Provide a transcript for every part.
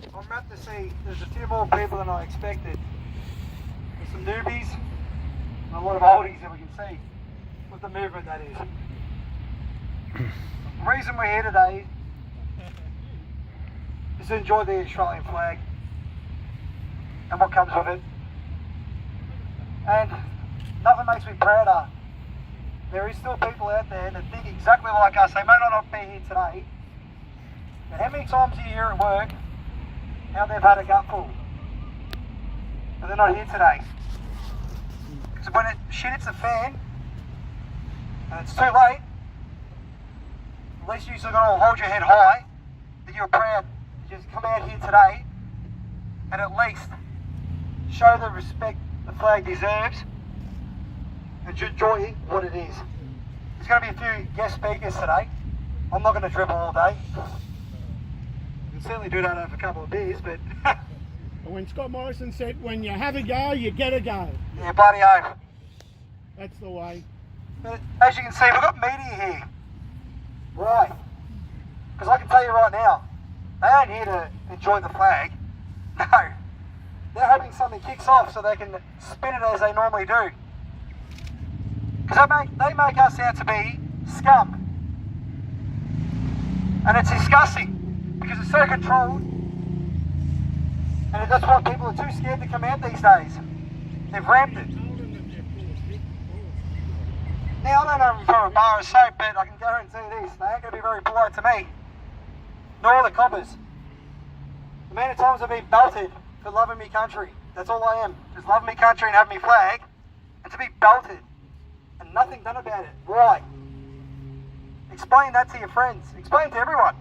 I'm wrapped to see there's a few more people than I expected. There's some newbies and a lot of oldies that we can see with the movement that is. The reason we're here today is to enjoy the Australian flag and what comes with it. And nothing makes me prouder. There is still people out there that think exactly like us. They may not be here today, but how many times a year at work how they've had a gutful, but they're not here today. Because when shit hits the fan and it's too late, at least you still got to hold your head high that you're proud to just come out here today and at least show the respect the flag deserves and enjoy what it is. There's going to be a few guest speakers today. I'm not going to dribble all day. You can certainly do that over a couple of beers, but... When Scott Morrison said, when you have a go, you get a go. Yeah, bloody oath. That's the way. But as you can see, we've got media here. Why? Because I can tell you right now, they aren't here to enjoy the flag. No. They're hoping something kicks off so they can spin it as they normally do. Because they make us out to be scum. And it's disgusting. Because it's so controlled. And that's why people are too scared to come out these days. They've ramped it. Now, I don't know them for a bar of soap, but I can guarantee this. They ain't going to be very polite to me. Nor the coppers. The amount of times I've been belted for loving me country. That's all I am. Just loving me country and having me flag. And to be belted. And nothing done about it. Why? Explain that to your friends. Explain to everyone.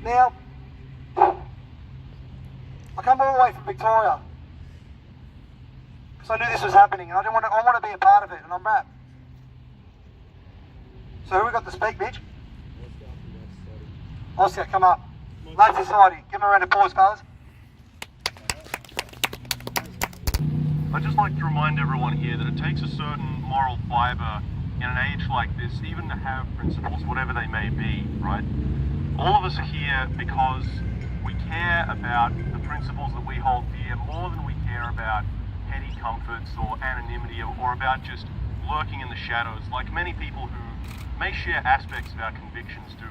Now, I come all the way from Victoria because I knew this was happening and I want to be a part of it, and I'm wrapped. So who we got to speak, bitch? Oscar, come up. Lad Society, give him a round of applause, fellas. I'd just like to remind everyone here that it takes a certain moral fibre in an age like this, even to have principles, whatever they may be, right? All of us are here because we care about the principles that we hold dear more than we care about petty comforts or anonymity or about just lurking in the shadows, like many people who may share aspects of our convictions do.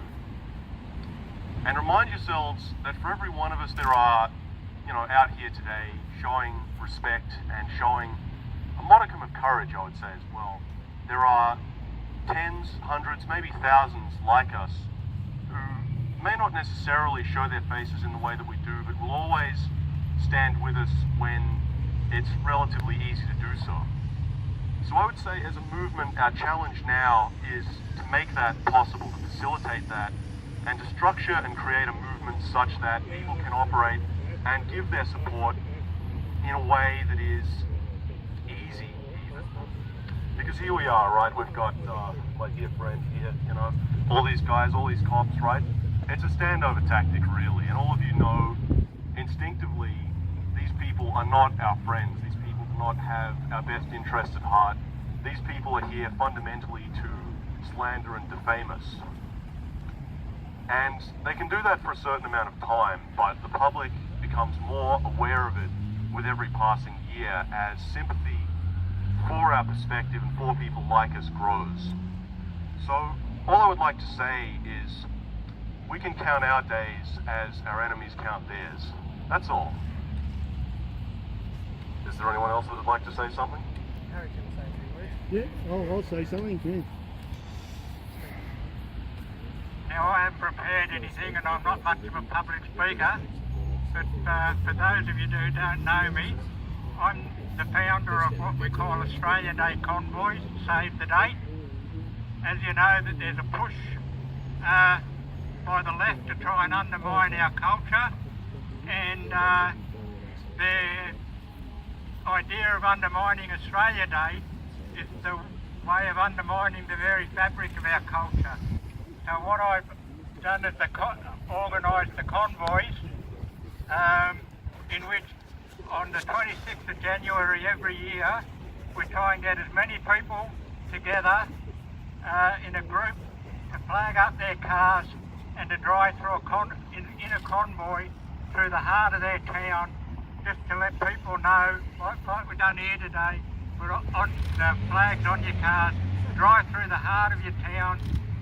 And remind yourselves that for every one of us there are, out here today showing respect and showing a modicum of courage, I would say as well. There are tens, hundreds, maybe thousands like us who may not necessarily show their faces in the way that we do, but will always stand with us when it's relatively easy to do so. So I would say as a movement, our challenge now is to make that possible, to facilitate that, and to structure and create a movement such that people can operate and give their support in a way that is easy even. Because here we are, right? We've got my dear friend here, all these guys, all these cops, right? It's a standover tactic, really, and all of you know instinctively these people are not our friends. These people do not have our best interests at heart. These people are here fundamentally to slander and defame us. And they can do that for a certain amount of time, but the public becomes more aware of it with every passing year as sympathy for our perspective and for people like us grows. So all I would like to say is we can count our days as our enemies count theirs. That's all. Is there anyone else that would like to say something? Harry can say a few words. Yeah, I'll say something, yeah. Now, I haven't prepared anything and I'm not much of a public speaker, but for those of you who don't know me, I'm the founder of what we call Australia Day Convoys, Save the Date. As you know, that there's a push by the left to try and undermine our culture, and their idea of undermining Australia Day is the way of undermining the very fabric of our culture. So what I've done is organised the convoys in which on the 26th of January every year we try and get as many people together in a group to flag up their cars and to drive through in a convoy through the heart of their town, just to let people know, like we've done here today, put on the flags on your cars, drive through the heart of your town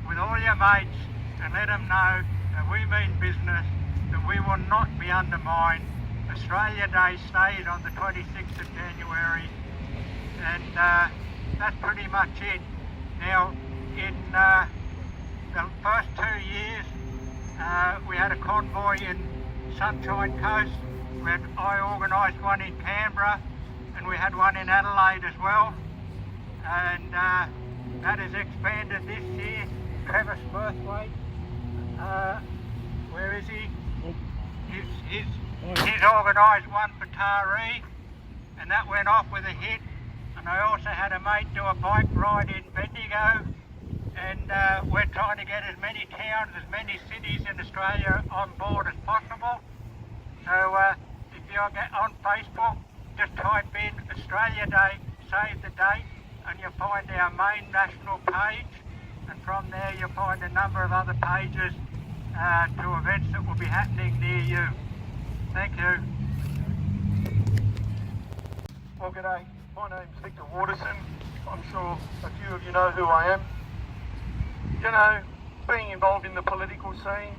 with all your mates and let them know that we mean business, that we will not be undermined. Australia Day stayed on the 26th of January, and that's pretty much it. Now, in the first 2 years, we had a convoy in Sunshine Coast. I organised one in Canberra, and we had one in Adelaide as well. And that has expanded this year. Travis Birthwaite, where is he? He's organised one for Taree, and that went off with a hit. And I also had a mate do a bike ride in Bendigo, and we're trying to get as many towns, as many cities in Australia on board as possible. So if you get on Facebook, just type in Australia Day, save the date, and you'll find our main national page, and from there you'll find a number of other pages to events that will be happening near you. Thank you. Well, g'day. My name's Victor Waterson. I'm sure a few of you know who I am. You know, being involved in the political scene,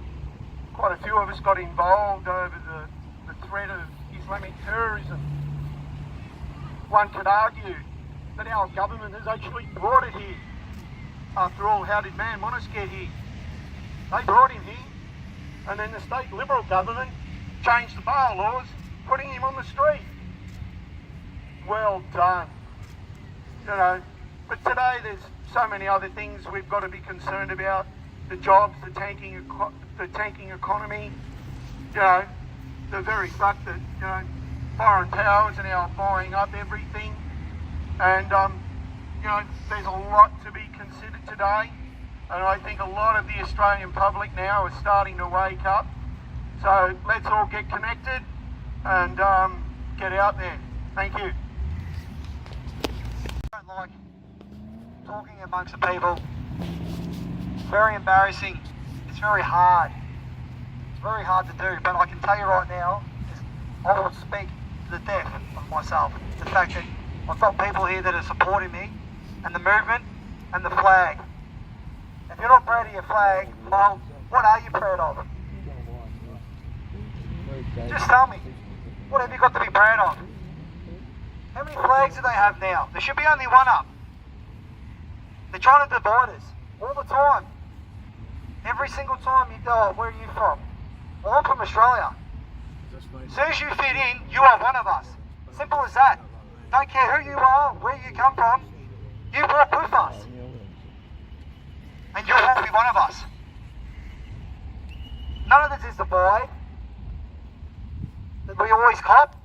quite a few of us got involved over the threat of Islamic terrorism. One could argue that our government has actually brought it here. After all, how did man Monis get here? They brought him here, and then the state Liberal government changed the bail laws, putting him on the street. Well done. You know, but today there's so many other things we've got to be concerned about. The jobs, the tanking economy, you know, the very fact that, you know, foreign powers are now buying up everything. And, you know, there's a lot to be considered today. And I think a lot of the Australian public now are starting to wake up. So let's all get connected and get out there. Thank you. I don't like talking amongst the people. It's very embarrassing. It's very hard. It's very hard to do, but I can tell you right now, I will speak to the death of myself. The fact that I've got people here that are supporting me, and the movement, and the flag. If you're not proud of your flag, well, what are you proud of? Just tell me, what have you got to be proud of? How many flags do they have now? There should be only one up. They're trying to divide us all the time. Every single time you go, where are you from? Well, I'm from Australia. As soon as you fit in, you are one of us. Simple as that. Don't care who you are, where you come from, you walk with us. And you will be one of us. None of this is divide that we always cop.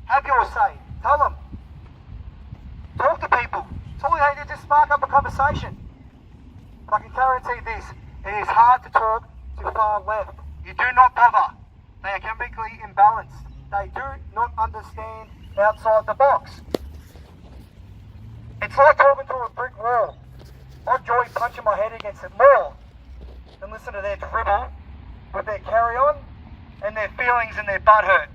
Have your say. Tell them. Talk to people. It's all you need to just spark up a conversation. But I can guarantee this, it is hard to talk to far left. You do not bother. They are chemically imbalanced. They do not understand outside the box. It's like talking to a brick wall. I enjoy punching my head against it more than listen to their dribble with their carry-on and their feelings and their butt hurt.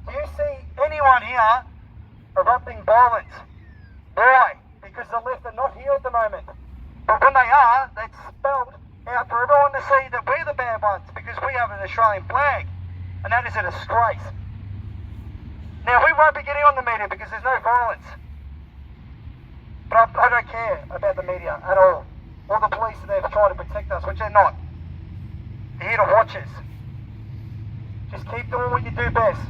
Do you see anyone here erupting violence? Why? Because the left are not here at the moment. But when they are, that's spelled out for everyone to see that we're the bad ones because we have an Australian flag. And that is a disgrace. Now, we won't be getting on the media because there's no violence. But I don't care about the media at all. Or the police that they've tried to protect us, which they're not. They're here to watch us. Just keep doing what you do best.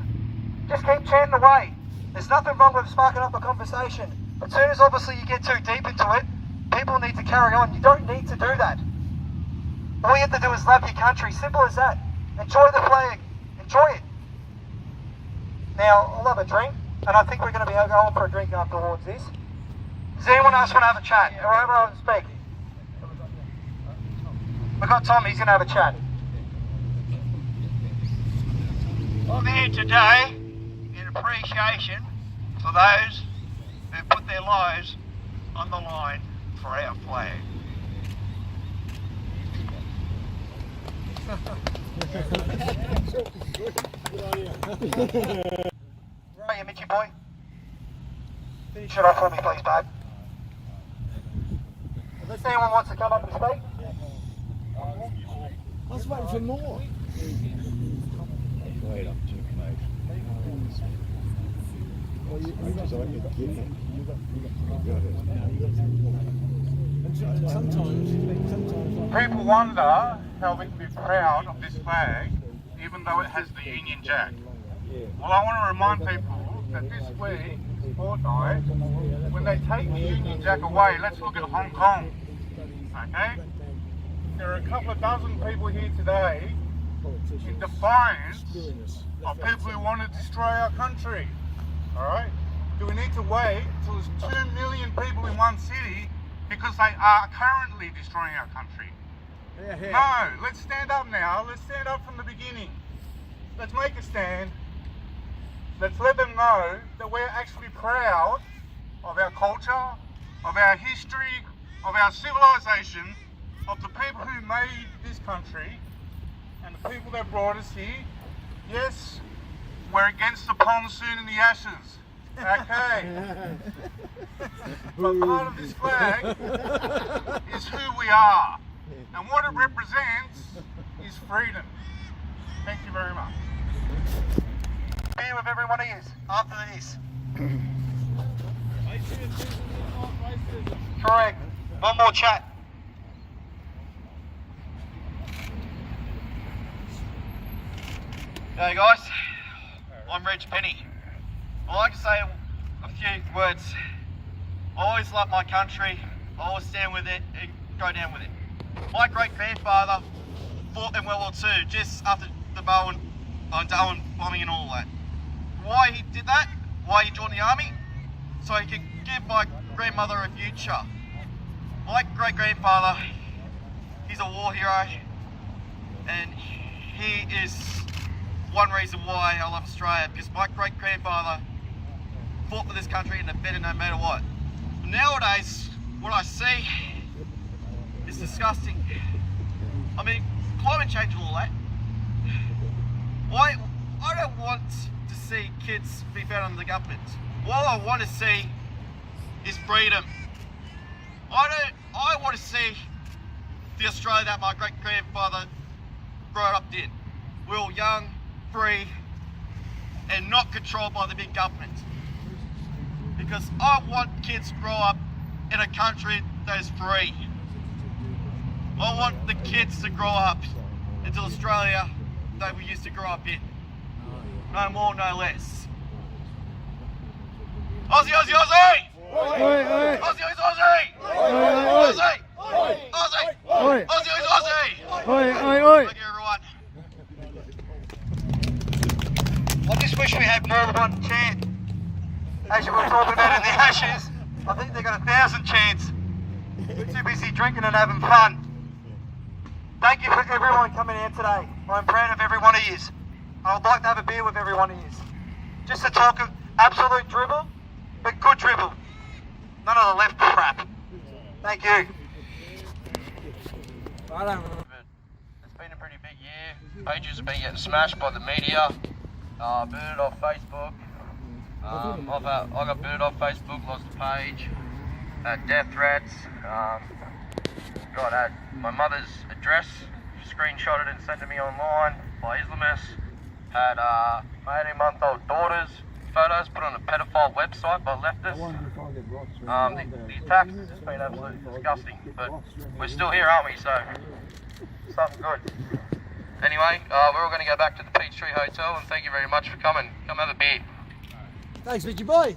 Just keep chanting away. There's nothing wrong with sparking up a conversation. As soon as obviously you get too deep into it, people need to carry on. You don't need to do that. All you have to do is love your country. Simple as that. Enjoy the flag. Enjoy it. Now, I'll have a drink, and I think we're going to be going for a drink afterwards this. Does anyone else want to have a chat? Whoever wants to speak. We've got Tom, he's going to have a chat. I'm here today in appreciation for those who put their lives on the line for our flag. Right, you Mitchy boy. Finish it off for me, please, babe. Unless anyone wants to come up and speak. I was waiting for more. Wait up to mate. People wonder how we can be proud of this flag, even though it has the Union Jack. Well, I want to remind people that this week, fortnight, when they take the Union Jack away, let's look at Hong Kong. Okay? There are a couple of dozen people here today in defiance of people who want to destroy our country. Alright? Do we need to wait until there's 2 million people in one city because they are currently destroying our country? No, let's stand up now. Let's stand up from the beginning. Let's make a stand. Let's let them know that we're actually proud of our culture, of our history, of our civilization, of the people who made this country and the people that brought us here. Yes, we're against the palm soon in the ashes. Okay. But part of this flag is who we are. And what it represents is freedom. Thank you very much. Here with everyone he is after this. Correct. One more chat. Hey guys, I'm Reg Penny. I'd like to say a few words. I always love my country, I always stand with it and go down with it. My great-grandfather fought in World War II just after the Darwin bombing and all that. Why he did that? Why he joined the army? So he could give my grandmother a future. My great-grandfather, he's a war hero, and he is one reason why I love Australia, because my great-grandfather fought for this country and defended no matter what. Nowadays, what I see is disgusting. I mean, climate change and all that. Why? I don't want to see kids be found under the government. What I want to see is freedom. I want to see the Australia that my great-grandfather grew up in. We're all young, free, and not controlled by the big government. Because I want kids to grow up in a country that is free. I want the kids to grow up into Australia that we used to grow up in. No more, no less. Aussie, Aussie, Aussie! Aussie, Aussie, Aussie! Aussie! Aussie! Aussie, Aussie! Thank you, everyone. I just wish we had more than one chant. As you were talking about in the ashes, I think they got 1,000 chants. We're too busy drinking and having fun. Thank you for everyone coming out today. I'm proud of every one of you. I would like to have a beer with every one of you. Just to talk of absolute dribble, but good dribble. None of the left crap. Thank you. It's been a pretty big year. Pages have been getting smashed by the media. Booted off Facebook. I got booted off Facebook, lost the page. Had death threats. Had my mother's address screenshotted and sent to me online by Islamists. Had my 18-month-old daughter's photos put on a pedophile website by leftists. The attacks has just been absolutely disgusting, but we're still here, aren't we? So, something good. Anyway, we're all going to go back to the Peachtree Hotel, and thank you very much for coming. Come have a beer. Thanks, Mitchy boy.